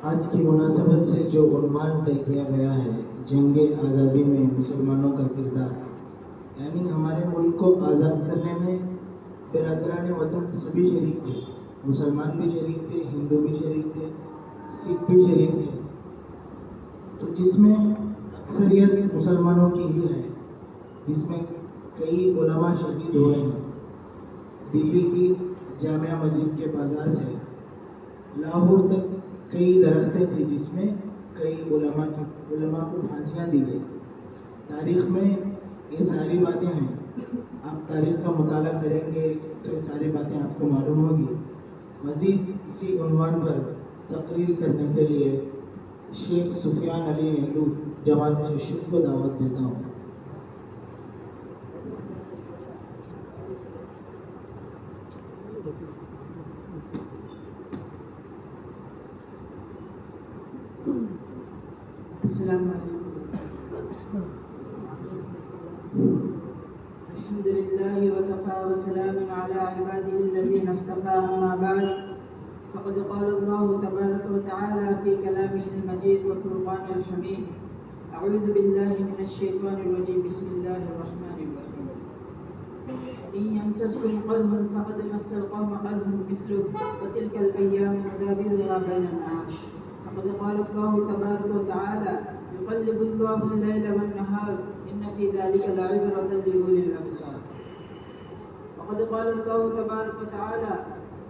آج کی مناسبت سے جو عنوان طے کیا گیا ہے جنگ آزادی میں مسلمانوں کا کردار، یعنی ہمارے ملک کو آزاد کرنے میں برادران وطن سبھی شریک تھے، مسلمان بھی شریک تھے، ہندو بھی شریک تھے، سکھ بھی شریک تھے، تو جس میں اکثریت مسلمانوں کی ہی ہے، جس میں کئی علماء شہید ہوئے ہیں۔ دلی کی جامعہ مسجد کے بازار سے لاہور تک کئی درختیں تھیں جس میں کئی علماء کو پھانسیاں دی گئی۔ تاریخ میں یہ ساری باتیں ہیں، آپ تاریخ کا مطالعہ کریں گے تو یہ ساری باتیں آپ کو معلوم ہوگی۔ مزید اسی عنوان پر تقریر کرنے کے لیے شیخ سفیان علی نیلو جماعت ششب کو دعوت دیتا ہوں۔ السلام علیکم۔ الحمد للہ وکفى وسلام علی عباده الذین اصطفى، اما بعد فقد قال اللہ تبارک وتعالی فی کلامہ المجید وفرقانہ الحمید، اعوذ باللہ من الشیطان الرجیم، بسم اللہ الرحمن الرحیم۔ ان یمسسکم قرح فقد مس القوم قرح مثلہ وتلک الایام نداولها بین الناس، فقد قال الله تبارك وتعالى يقلب الله الليل والنهار إن في ذلك لعبرة لأولي الأبصار، وقد قال الله تبارك وتعالى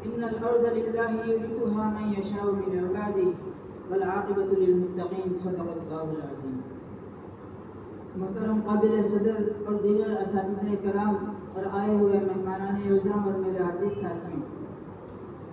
إن الأرض لله يورثها من يشاء من عباده والعاقبة للمتقين، صدق الله العظيم۔ محترم قابل صدر اور دیگر اساتذہ کرام اور آئے ہوئے مہمانان اعظم اور میرے عزیز ساتھیوں،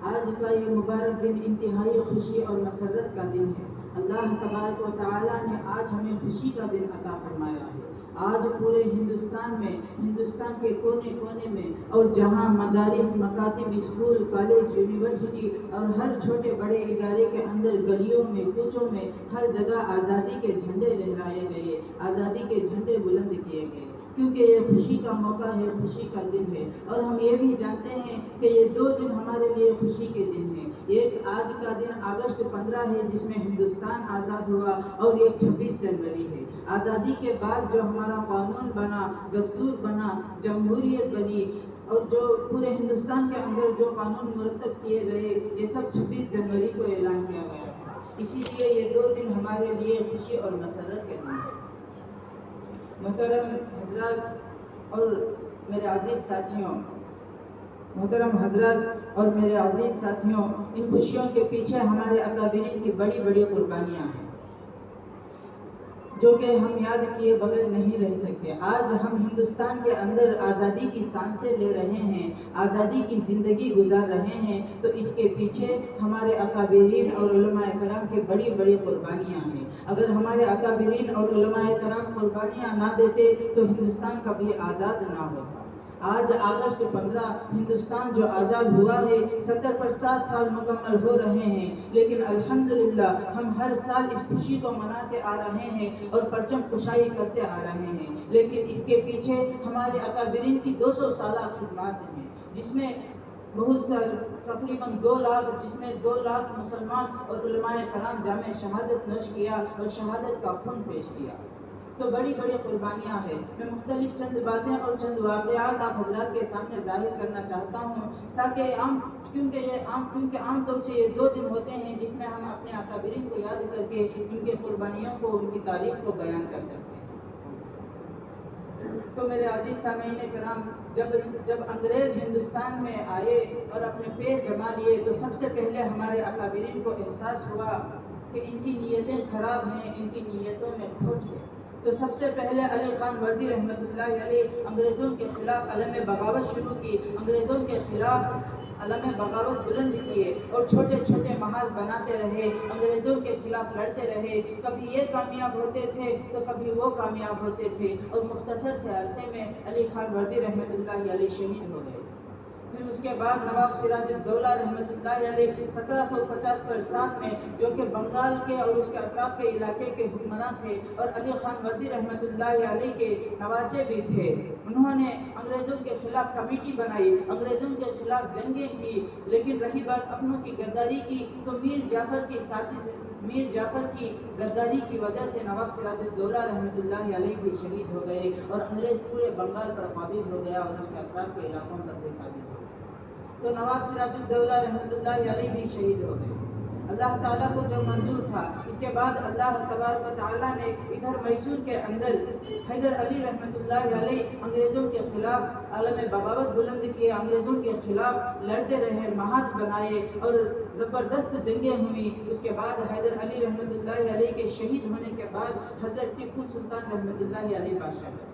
آج کا یہ مبارک دن انتہائی خوشی اور مسرت کا دن ہے۔ اللہ تبارک و تعالیٰ نے آج ہمیں خوشی کا دن عطا فرمایا ہے۔ آج پورے ہندوستان کے کونے کونے میں اور جہاں مدارس، مکاتب، اسکول، کالج، یونیورسٹی اور ہر چھوٹے بڑے ادارے کے اندر گلیوں میں، کوچوں میں، ہر جگہ آزادی کے جھنڈے لہرائے گئے، آزادی کے جھنڈے بلند کیے گئے، کیونکہ یہ خوشی کا موقع ہے، خوشی کا دن ہے۔ اور ہم یہ بھی جانتے ہیں کہ یہ دو دن ہمارے لیے خوشی کے دن ہیں۔ ایک آج کا دن اگست 15 ہے جس میں ہندوستان آزاد ہوا، اور ایک 26 جنوری ہے۔ آزادی کے بعد جو ہمارا قانون بنا، دستور بنا، جمہوریت بنی، اور جو پورے ہندوستان کے اندر جو قانون مرتب کیے گئے، یہ سب 26 جنوری کو اعلان کیا گیا تھا۔ اسی لیے یہ دو دن ہمارے لیے خوشی اور مسرت کے دن ہیں۔ محترم حضرات اور میرے عزیز ساتھیوں، ان خوشیوں کے پیچھے ہمارے اکابرین کی بڑی بڑی قربانیاں ہیں جو کہ ہم یاد کیے بغیر نہیں رہ سکتے۔ آج ہم ہندوستان کے اندر آزادی کی سانسیں لے رہے ہیں، آزادی کی زندگی گزار رہے ہیں، تو اس کے پیچھے ہمارے اکابرین اور علماء کرام کی بڑی بڑی قربانیاں ہیں۔ اگر ہمارے اکابرین اور علماء کرام قربانیاں نہ دیتے تو ہندوستان کبھی آزاد نہ ہوتا۔ آج اگست 15 ہندوستان جو آزاد ہوا ہے، 70 پر 7 سال مکمل ہو رہے ہیں، لیکن الحمدللہ ہم ہر سال اس خوشی کو مناتے آ رہے ہیں اور پرچم کشائی کرتے آ رہے ہیں، لیکن اس کے پیچھے ہمارے اکابرین کی 200 سالہ خدمات ہیں، جس میں بہت سارے تقریباً 2 لاکھ، جس میں 2 لاکھ مسلمان اور علماء کرام جامع شہادت نوش کیا اور شہادت کا خون پیش کیا۔ تو بڑی بڑی قربانیاں ہیں۔ میں مختلف چند باتیں اور چند واقعات آپ حضرات کے سامنے ظاہر کرنا چاہتا ہوں، تاکہ کیونکہ عام طور سے یہ 2 دن ہوتے ہیں جس میں ہم اپنے اکابرین کو یاد کر کے ان کے قربانیوں کو، ان کی تاریخ کو بیان کر سکتے ہیں۔ تو میرے عزیز سامعین کرام، جب انگریز ہندوستان میں آئے اور اپنے پیر جما لیے تو سب سے پہلے ہمارے اکابرین کو احساس ہوا کہ ان کی نیتیں خراب ہیں، ان کی نیتوں میں کھوٹ ہے۔ تو سب سے پہلے علی خان وردی رحمۃ اللہ علیہ انگریزوں کے خلاف علم بغاوت شروع کی، انگریزوں کے خلاف علم بغاوت بلند کیے اور چھوٹے چھوٹے محاذ بناتے رہے، انگریزوں کے خلاف لڑتے رہے، کبھی یہ کامیاب ہوتے تھے تو کبھی وہ کامیاب ہوتے تھے، اور مختصر سے عرصے میں علی خان وردی رحمۃ اللہ علیہ شہید ہو گئے۔ پھر اس کے بعد نواب سراج الدولہ رحمۃ اللہ علیہ 1750 پر 7 میں، جو کہ بنگال کے اور اس کے اطراف کے علاقے کے حکمراں تھے اور علی خان وردی رحمۃ اللہ علیہ کے نواسے بھی تھے، انہوں نے انگریزوں کے خلاف کمیٹی بنائی، انگریزوں کے خلاف جنگیں کی، لیکن رہی بات اپنوں کی غداری کی تو میر جعفر کی میر جعفر کی غداری کی وجہ سے نواب سراج الدولہ رحمۃ اللہ علیہ بھی شہید ہو گئے اور انگریز پورے بنگال پر قابض ہو گیا اور اس کے اطراف کے علاقوں پر بھی قابض ہو گیا. تو نواب سراج الدولہ رحمۃ اللہ علیہ بھی شہید ہو گئے. اللہ تعالیٰ کو جو منظور تھا. اس کے بعد اللہ تبارک و تعالیٰ نے ادھر میسور کے اندر حیدر علی رحمۃ اللہ علیہ انگریزوں کے خلاف عالم بغاوت بلند کیے, انگریزوں کے خلاف لڑتے رہے, محاذ بنائے اور زبردست جنگیں ہوئی. اس کے بعد حیدر علی رحمۃ اللہ علیہ کے شہید ہونے کے بعد حضرت ٹیپو سلطان رحمۃ اللہ علیہ بادشاہ بنے.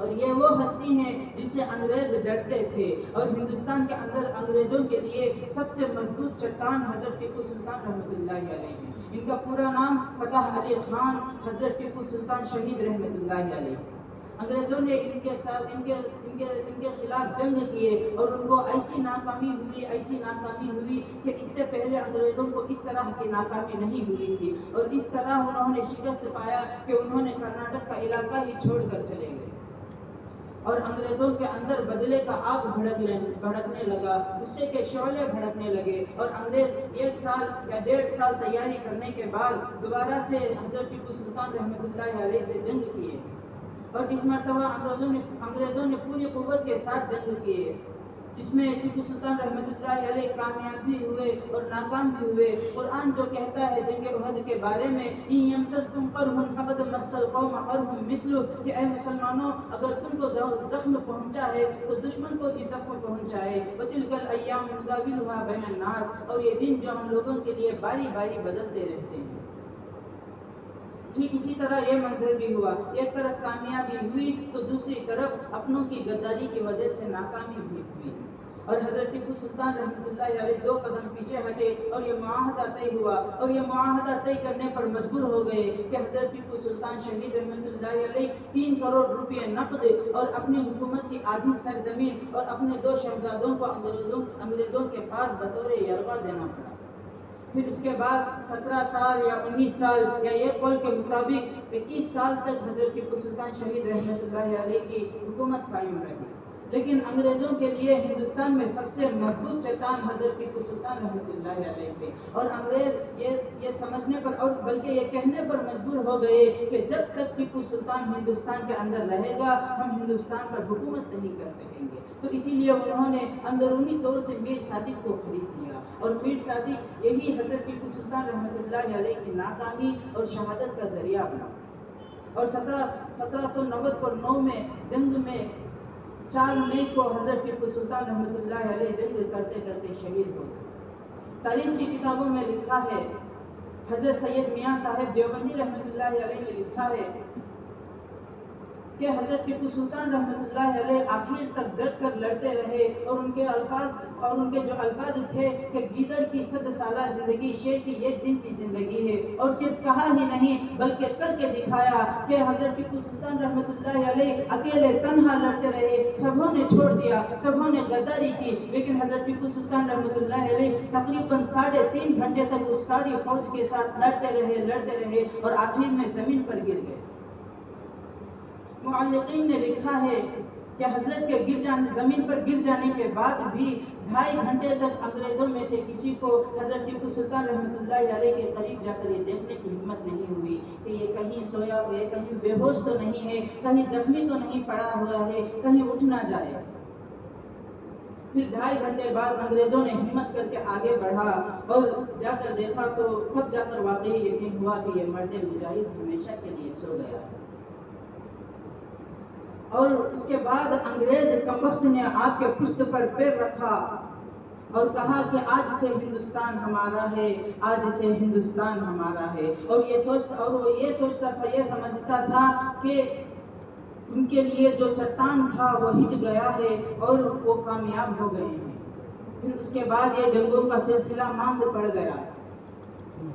اور یہ وہ ہستی ہیں جن سے انگریز ڈرتے تھے, اور ہندوستان کے اندر انگریزوں کے لیے سب سے مضبوط چٹان حضرت ٹیپو سلطان رحمۃ اللہ علیہ ہیں. ان کا پورا نام فتح علی خان حضرت ٹیپو سلطان شہید رحمۃ اللہ علیہ. انگریزوں نے ان کے ساتھ ان کے خلاف جنگ کیے اور ان کو ایسی ناکامی ہوئی کہ اس سے پہلے انگریزوں کو اس طرح کی ناکامی نہیں ہوئی تھی, اور اس طرح انہوں نے شکست پایا کہ انہوں نے کرناٹک کا علاقہ ہی چھوڑ کر چلے گئے, اور انگریزوں کے اندر بدلے کا آگ بھڑکنے لگا, غصے کے شعلے بھڑکنے لگے, اور انگریز 1 سال یا 1.5 سال تیاری کرنے کے بعد دوبارہ سے حضرت ٹیپو سلطان رحمۃ اللہ علیہ سے جنگ کیے, اور اس مرتبہ انگریزوں نے پوری قوت کے ساتھ جنگ کیے, جس میں ٹیپو سلطان رحمۃ اللہ علیہ کامیاب بھی ہوئے اور ناکام بھی ہوئے. قرآن جو کہتا ہے جنگ احد کے بارے میں, ان یمسسکم قرح فقد مس القوم قرح مثلہ, کہ اے مسلمانوں اگر تم کو زخم پہنچا ہے تو دشمن کو بھی زخم پہنچائے. وتلک الایام نداولها بین الناس, اور یہ دن جو ہم لوگوں کے لیے باری باری بدلتے رہتے ہیں. ٹھیک اسی طرح یہ منظر بھی ہوا, ایک طرف کامیابی ہوئی تو دوسری طرف اپنوں کی غداری کی وجہ سے ناکامی بھی ہوئی, اور حضرت ٹیپو سلطان رحمۃ اللہ علیہ 2 قدم پیچھے ہٹے اور یہ معاہدہ طے ہوا, اور یہ معاہدہ طے کرنے پر مجبور ہو گئے کہ حضرت ٹیپو سلطان شہید رحمۃ اللہ علیہ 3 کروڑ روپے نقد اور اپنی حکومت کی آدھی سرزمین اور اپنے 2 شہزادوں کو انگریزوں کے پاس بطور یرغہ دینا پڑا. پھر اس کے بعد 17 سال یا 19 سال یا یہ قول کے مطابق 21 سال تک حضرت ٹیپو سلطان شہید رحمۃ اللہ علیہ کی حکومت قائم رہی. لیکن انگریزوں کے لیے ہندوستان میں سب سے مضبوط چٹان حضرت ٹیپو سلطان رحمۃ اللہ علیہ تھے, اور انگریز یہ سمجھنے پر اور بلکہ یہ کہنے پر مجبور ہو گئے کہ جب تک ٹیپو سلطان ہندوستان کے اندر رہے گا ہم ہندوستان پر حکومت نہیں کر سکیں گے. تو اسی لیے انہوں نے اندرونی طور سے میر صادق کو خرید لیا, اور میر صادق یہی حضرت ٹیپو سلطان رحمۃ اللہ علیہ کی ناکامی اور شہادت کا ذریعہ بنا. اور 1790 کو 9 میں جنگ میں 4 مئی کو حضرت ٹیپو سلطان رحمۃ اللہ علیہ جنگ کرتے کرتے شہید ہو گئے. تاریخ کی کتابوں میں لکھا ہے, حضرت سید میاں صاحب دیوبندی رحمۃ اللہ علیہ نے لکھا ہے کہ حضرت ٹیپو سلطان رحمۃ اللہ علیہ آخر تک ڈٹ کر لڑتے رہے, اور ان کے جو الفاظ تھے کہ گیدڑ کی 100 سالہ زندگی شیر کی 1 دن کی زندگی ہے, اور صرف کہا ہی نہیں بلکہ کر کے دکھایا کہ حضرت ٹیپو سلطان رحمۃ اللہ علیہ اکیلے تنہا لڑتے رہے, سبوں نے چھوڑ دیا, سبوں نے غداری کی, لیکن حضرت ٹیپو سلطان رحمۃ اللہ علیہ تقریباً 3.5 گھنٹے تک اس ساری فوج کے ساتھ لڑتے رہے اور آخر میں زمین پر گر گئے. معلقین نے لکھا ہے کہ حضرت کے زمین پر گر جانے کے بعد بھی 2.5 گھنٹے تک انگریزوں میں سے کسی کو حضرت ٹیپو سلطان رحمۃ اللہ علیہ کے قریب جا کر یہ دیکھنے کی ہمت نہیں ہوئی کہ یہ کہیں سویا ہوا ہے, کہیں بے ہوش تو نہیں ہے, کہیں زخمی تو نہیں پڑا ہوا ہے, کہیں اٹھ نہ جائے. پھر 2.5 گھنٹے بعد انگریزوں نے ہمت کر کے آگے بڑھا اور جا کر دیکھا تو تب جا کر واقعی یقین ہوا کہ یہ مرد مجاہد ہمیشہ کے لیے سو گیا ہے. اور اس کے بعد انگریز کمبخت نے آپ کے پشت پر پیر رکھا اور کہا کہ آج سے ہندوستان ہمارا ہے, آج سے ہندوستان ہمارا ہے. اور وہ یہ سوچتا تھا, یہ سمجھتا تھا کہ ان کے لیے جو چٹان تھا وہ ہٹ گیا ہے اور وہ کامیاب ہو گئے ہیں. پھر اس کے بعد یہ جنگوں کا سلسلہ ماند پڑ گیا.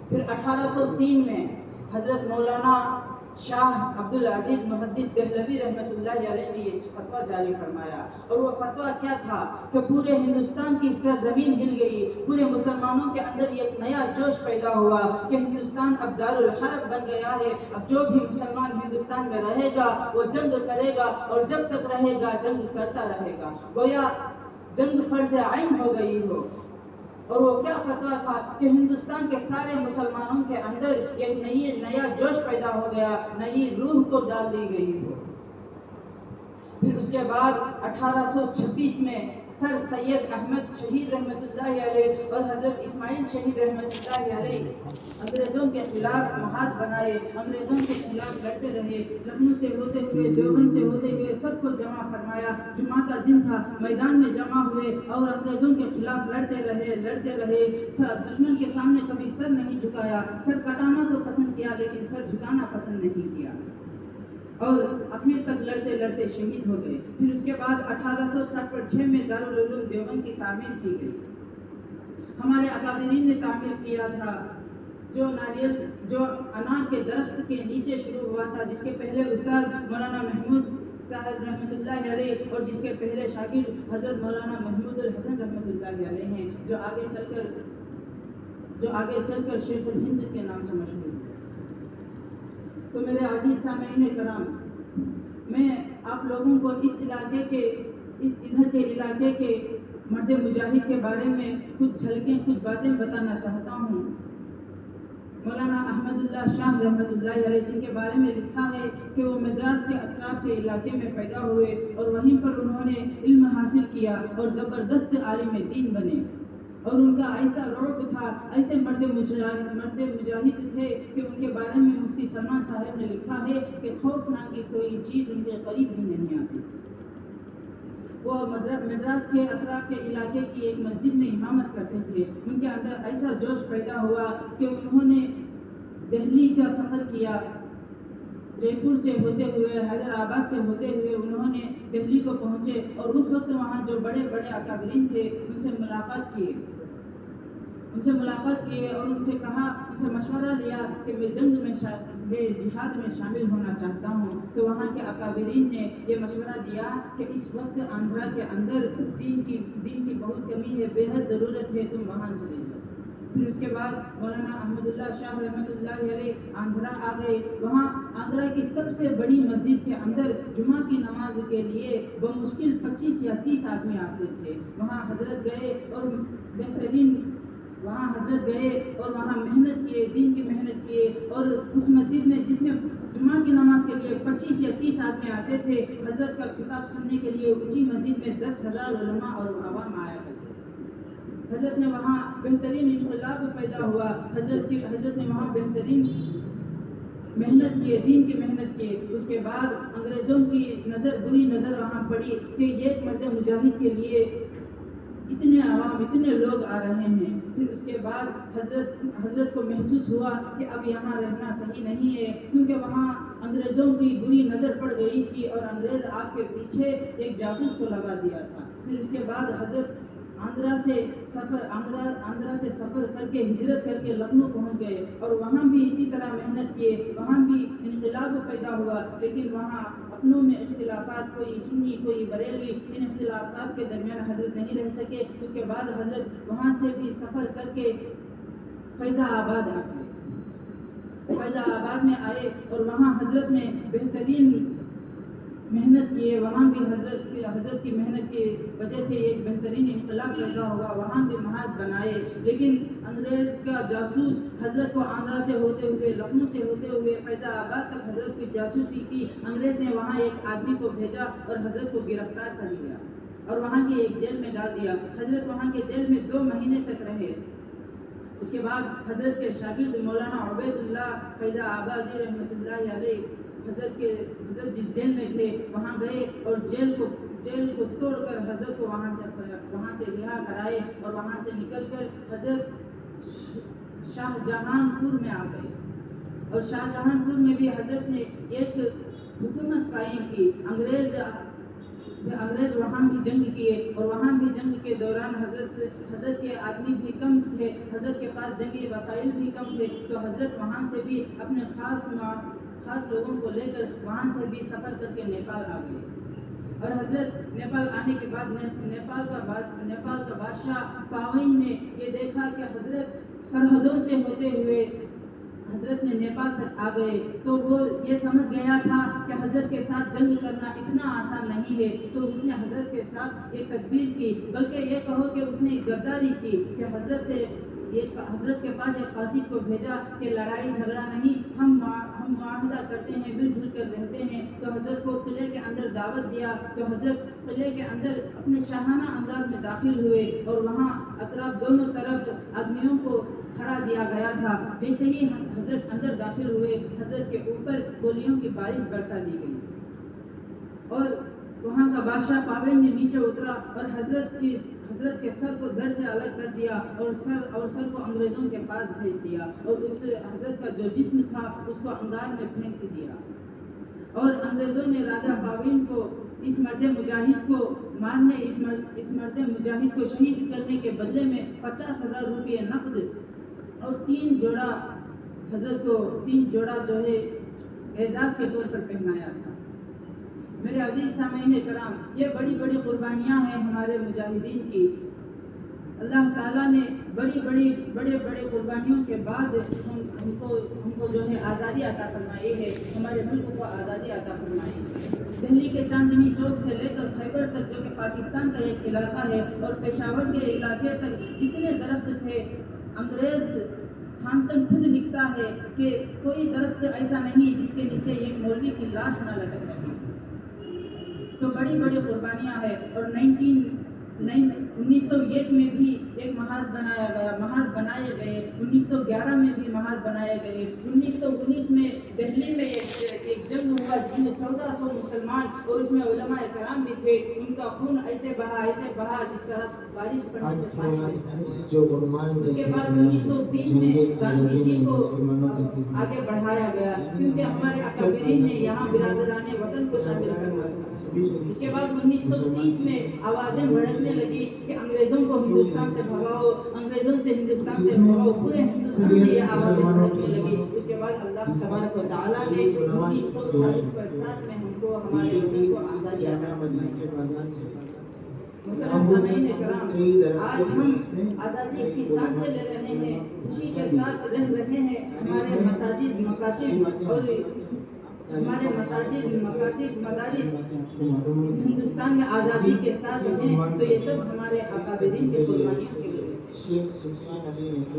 پھر 1803 میں حضرت مولانا شاہ عبدالعزیز محدث دہلوی رحمۃ اللہ علیہ نے یہ فتویٰ جاری فرمایا, اور وہ فتویٰ کیا تھا کہ پورے ہندوستان کی سرزمین ہل گئی, پورے مسلمانوں کے اندر ایک نیا جوش پیدا ہوا کہ ہندوستان اب دارالحرب بن گیا ہے, اب جو بھی مسلمان ہندوستان میں رہے گا وہ جنگ کرے گا, اور جب تک رہے گا جنگ کرتا رہے گا, گویا جنگ فرض عین ہو گئی ہو. اور وہ کیا فتویٰ تھا کہ ہندوستان کے سارے مسلمانوں کے اندر ایک نیا جوش پیدا ہو گیا، نئی روح کو ڈال دی گئی ہو۔ پھر اس کے بعد 1826 میں سر سید احمد شہید رحمۃ اللہ علیہ اور حضرت اسماعیل شہید رحمۃ اللہ علیہ انگریزوں کے خلاف محاذ بنائے، انگریزوں کے خلاف لڑتے رہے، لکھنؤ سے ہوتے ہوئے دیوبند سے ہوتے ہوئے سب کو جمع فرمایا۔ جمعہ کا دن تھا، میدان میں جمع ہوئے اور انگریزوں کے خلاف لڑتے رہے۔ دشمن کے سامنے کبھی سر نہیں جھکایا، سر کٹانا تو پسند کیا لیکن سر جھکانا پسند نہیں کیا، اور آخر تک لڑتے لڑتے شہید ہو گئے۔ پھر اس کے بعد 1806 میں دارالعلوم دیوبند کی تعمیر کی گئی۔ ہمارے اکابرین نے تعمیر کیا تھا، جو انار کے درخت کے نیچے شروع ہوا تھا، جس کے پہلے استاد مولانا محمود صاحب رحمۃ اللہ علیہ اور جس کے پہلے شاگرد حضرت مولانا محمود الحسن رحمۃ اللہ علیہ ہیں، جو آگے چل کر شیخ الہند کے نام سے مشہور ہے۔ تو میرے عزیز سامعین کرام، میں آپ لوگوں کو اس ادھر کے علاقے کے مرد مجاہد کے بارے میں کچھ باتیں بتانا چاہتا ہوں۔ مولانا احمد اللہ شاہ رحمۃ اللہ علیہ، جن کے بارے میں لکھا ہے کہ وہ مدراس کے اطراف کے علاقے میں پیدا ہوئے اور وہیں پر انہوں نے علم حاصل کیا اور زبردست عالم دین بنے، اور ان کا ایسا رعب تھا، ایسے مرد مجاہد تھے کہ ان کے بارے میں مفتی سلمان صاحب نے لکھا ہے کہ خوف نام کی کوئی چیز ان کے قریب بھی نہیں آتی تھی۔ وہ مدراس کے اطراف کے علاقے کی ایک مسجد میں امامت کرتے تھے۔ ان کے اندر ایسا جوش پیدا ہوا کہ انہوں نے دہلی کا سفر کیا، جے پور سے ہوتے ہوئے حیدرآباد سے ہوتے ہوئے انہوں نے دہلی کو پہنچے، اور اس وقت وہاں جو بڑے بڑے اکابرین تھے ان سے ملاقات کیے اور ان سے مشورہ لیا کہ میں جہاد میں شامل ہونا چاہتا ہوں۔ تو وہاں کے اکابرین نے یہ مشورہ دیا کہ اس وقت آندھرا کے اندر دین کی بہت کمی ہے، بے حد ضرورت ہے، تم وہاں چلے جاؤ۔ پھر اس کے بعد مولانا احمد اللہ شاہ رحمۃ اللہ علیہ آندھرا آ گئے۔ وہاں آندھرا کی سب سے بڑی مسجد کے اندر جمعہ کی نماز کے لیے بمشکل 25 یا 30 آدمی آتے تھے۔ وہاں حضرت گئے اور وہاں محنت کیے، دین کی محنت کیے، اور اس مسجد میں جس میں جمعہ کی نماز کے لیے 25 یا 30 آدمی آتے تھے، حضرت کا خطاب سننے کے لیے اسی مسجد میں 10,000 علماء اور عوام آیا کرتے تھے۔ حضرت نے وہاں بہترین انقلاب پیدا ہوا، حضرت نے وہاں بہترین محنت کیے، دین کی محنت کیے۔ اس کے بعد انگریزوں کی بری نظر وہاں پڑی کہ ایک مرد مجاہد کے لیے اتنے عوام، اتنے لوگ آ رہے ہیں۔ پھر اس کے بعد حضرت کو محسوس ہوا کہ اب یہاں رہنا صحیح نہیں ہے، کیونکہ وہاں انگریزوں کی بری نظر پڑ گئی تھی اور انگریز آپ کے پیچھے ایک جاسوس کو لگا دیا تھا۔ پھر اس کے بعد حضرت آندھرا سے سفر کر کے ہجرت کر کے لکھنؤ پہنچ گئے، اور وہاں بھی اسی طرح محنت کیے، وہاں بھی انقلاب پیدا ہوا، لیکن وہاں اپنوں میں اختلافات، کوئی سنی کوئی بریلوی، ان اختلافات کے درمیان حضرت نہیں رہ سکے۔ اس کے بعد حضرت وہاں سے بھی سفر کر کے فیض آباد آ گئے۔ فیض آباد میں آئے اور وہاں حضرت نے بہترین محنت کیے، وہاں بھی حضرت کی محنت کی وجہ سے ایک بہترین انقلاب پیدا ہوا، وہاں بھی محاذ بنائے۔ لیکن انگریز کا جاسوس حضرت کو آندھرا سے ہوتے ہوئے، لکھنؤ سے ہوتے ہوئے فیض آباد تک حضرت کی جاسوسی کی۔ انگریز نے وہاں ایک آدمی کو بھیجا اور حضرت کو گرفتار کر لیا اور وہاں کی ایک جیل میں ڈال دیا۔ حضرت وہاں کے جیل میں 2 مہینے تک رہے۔ اس کے بعد حضرت کے شاگرد مولانا عبید اللہ فیض آبادی رحمۃ اللہ علیہ، حضرت جس جیل میں تھے وہاں گئے اور جیل کو توڑ کر حضرت کو وہاں سے رہا کرائے، اور وہاں سے نکل کر حضرت شاہ جہان پور میں آ گئے، اور شاہ جہان پور میں بھی حضرت نے ایک حکومت قائم کی۔ انگریز وہاں بھی جنگ کیے، اور وہاں بھی جنگ کے دوران حضرت کے آدمی بھی کم تھے، حضرت کے پاس جنگی وسائل بھی کم تھے، تو حضرت وہاں سے بھی اپنے خاص لوگوں کو لے کر وہاں سے بھی سفر کر کے نیپال آ گئے۔ اور حضرت نیپال آنے کے بعد نیپال کا بادشاہ پاوین نے یہ دیکھا کہ حضرت سرحدوں سے ہوتے ہوئے حضرت نے نیپال تک آ گئے تو وہ یہ سمجھ گیا تھا کہ حضرت کے ساتھ جنگ کرنا اتنا آسان نہیں ہے، تو اس نے حضرت کے ساتھ ایک تدبیر کی، بلکہ یہ کہو کہ اس نے غداری کی کہ حضرت کے پاس ایک قاصد کو بھیجا کہ لڑائی جھگڑا نہیں، ہم معاہدہ کرتے ہیں، مل جل کر رہتے ہیں۔ تو حضرت کو قلعے کے اندر دعوت دیا، تو حضرت قلعے کے اندر اپنے شاہانہ انداز میں داخل ہوئے اور وہاں اطراف دونوں طرف آدمیوں کو کھڑا دیا گیا تھا۔ جیسے ہی حضرت اندر داخل ہوئے، حضرت کے اوپر گولیوں کی بارش برسا دی گئی اور وہاں کا بادشاہ پاویل نے نیچے اترا اور حضرت کے سر کو دھڑ سے الگ کر دیا اور سر کو انگریزوں کے پاس بھیج دیا اور اس حضرت کا جو جسم تھا اس کو انگار میں پھینک دیا، اور انگریزوں نے راجہ پاویل کو اس مرد مجاہد کو مارنے، اس مرد مجاہد کو شہید کرنے کے بدلے میں 50,000 روپے نقد اور 3 جوڑا حضرت کو 3 جوڑا جو ہے اعزاز کے طور پر پہنایا تھا۔ میرے عزیز سامعین کرام، یہ بڑی بڑی قربانیاں ہیں ہمارے مجاہدین کی۔ اللہ تعالیٰ نے بڑے قربانیوں کے بعد ہم کو جو ہے آزادی عطا فرمائی ہے، ہمارے ملک کو آزادی عطا فرمائی ہے۔ دہلی کے چاندنی چوک سے لے کر خیبر تک، جو کہ پاکستان کا ایک علاقہ ہے، اور پشاور کے علاقے تک جتنے درخت تھے، انگریز تھامسن خود لکھتا ہے کہ کوئی درخت ایسا نہیں جس کے نیچے ایک مولوی کی لاش نہ لٹک رہی۔ تو بڑی قربانیاں ہیں، اور 1901 میں بھی ایک محاذ بنائے گئے، 1911 میں بھی محاذ بنائے گئے، 1919 میں دہلی میں ایک جنگ ہوا جس میں 1400 مسلمان اور اس میں علماء کرام بھی تھے، ان کا خون ایسے بہا جس طرح بارش پڑنے سے پانی۔ اس کے بعد 1920 میں گاندھی جی کو آگے بڑھایا گیا، کیونکہ ہمارے اکابرین نے یہاں برادران وطن کو شامل کرنا تھا۔ اس کے بعد 1930 میں آوازیں بھڑکنے لگی کہ انگریزوں کو ہندوستان سے بھگاؤ، پورے ہندوستان سے یہ آوازیں بھڑکنے لگی۔ اس کے بعد اللہ تبارک و تعالیٰ نے 1940 میں ہم کو ہمارے ملک کو آزادی عطا فرمائی۔ محترم سامعین کرام، آج ہم آزادی کی سانس لے رہے ہیں، خوشی کے ساتھ رہ رہے ہیں، ہمارے مساجد، مکاتب، مدارس اس ہندوستان میں آزادی کے ساتھ ہیں، تو یہ سب ہمارے اکابرین کے قربانیوں کی وجہ سے۔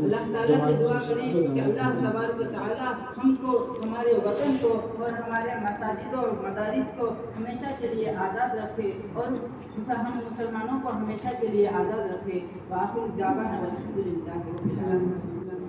اللہ تعالیٰ سے دعا کریں کہ اللہ تبارک و تعالیٰ ہم کو، ہمارے وطن کو اور ہمارے مساجد اور مدارس کو ہمیشہ کے لیے آزاد رکھے، اور ہم مسلمانوں کو ہمیشہ کے لیے آزاد رکھے۔ وآخر دعوانا والحمد للہ رب العالمین۔